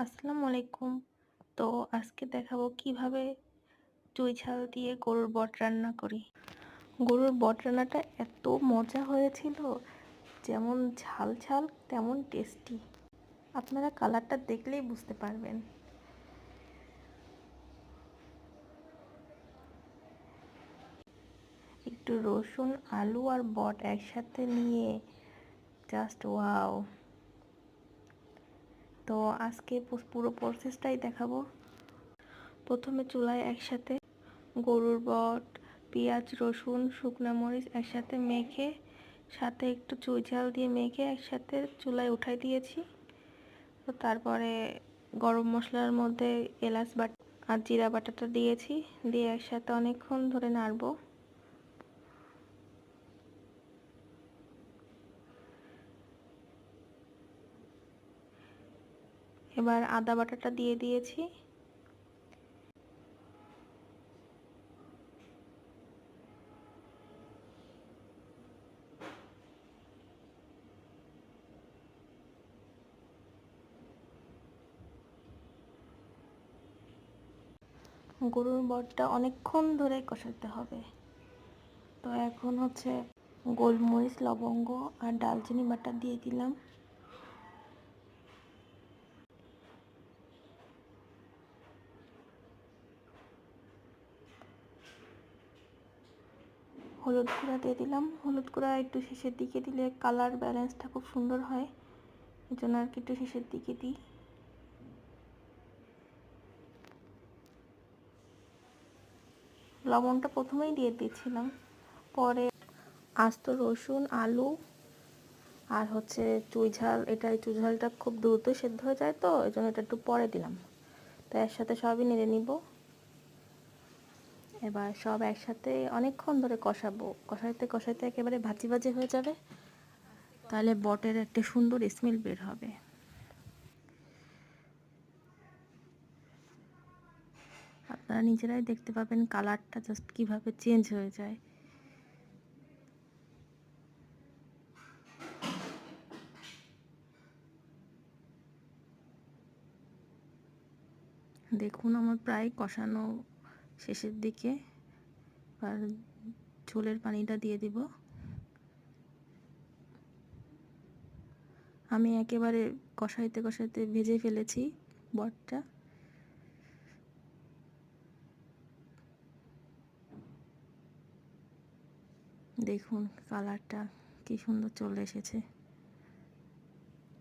আসসালামু আলাইকুম। তো আজকে দেখাবো কিভাবে চুই ঝাল দিয়ে গরুর বট রান্না করি। গরুর বট রান্নাটা এত মজা হয়েছিল, যেমন ঝাল ঝাল তেমন টেস্টি। আপনারা কালারটা দেখলেই বুঝতে পারবেন। একটু রসুন, আলু আর বট একসাথে নিয়ে জাস্ট ওয়াও। তো আজকে পুরো প্রসেসটাই দেখাবো। প্রথমে চুলায় একসাথে গরুর বট, পেঁয়াজ, রসুন, শুকনো মরিচ একসাথে মেখে, সাথে একটু চুই ঝাল দিয়ে মেখে একসাথে চুলায় উঠাই দিয়েছি। তো তারপরে গরম মশলার মধ্যে এলাচ বাটা আর জিরা বাটাটা দিয়েছি, দিয়ে একসাথে অনেকক্ষণ ধরে নাড়বো। এবার আদা বাটাটা দিয়ে দিয়েছি। গরুর বটটা অনেকক্ষণ ধরে কষাতে হবে। তো এখন হচ্ছে গোলমরিচ, লবঙ্গ আর ডালচিনি বাটা দিয়ে দিলাম। হলুদ গুঁড়া দিয়ে দিলাম। হলুদ গুঁড়া একটু শেষের দিকে দিলে কালার ব্যালেন্সটা খুব সুন্দর হয়, এই জন্য আর কি একটু শেষের দিকে দিই। লবণটা প্রথমেই দিয়ে দিয়েছিলাম, পরে আস্ত রসুন, আলু আর হচ্ছে চুই ঝাল, চুই ঝালটা খুব দ্রুত সেদ্ধ হয়ে যায়, তো এই জন্য এটা একটু পরে দিলাম। তো এর সাথে সবই নেড়ে নিব। এবার সব একসাথে অনেকক্ষণ ধরে কষাবো, কষাইতে কষাইতে একেবারে ভাজি ভাজি হয়ে যাবে, তাহলে বটের একটা সুন্দর স্মেল বের হবে। আপনারা নিজেরাই দেখতে পাবেন কালারটা জাস্ট কিভাবে চেঞ্জ হয়ে যায়। দেখুন আমার প্রায় কষানো শেষের দিকে। আর ঝোলের পানিটা দিয়ে দিব। আমি একেবারে কষাইতে কষাইতে ভেজে ফেলেছি বটটা। দেখুন কালারটা কি সুন্দর চলে এসেছে।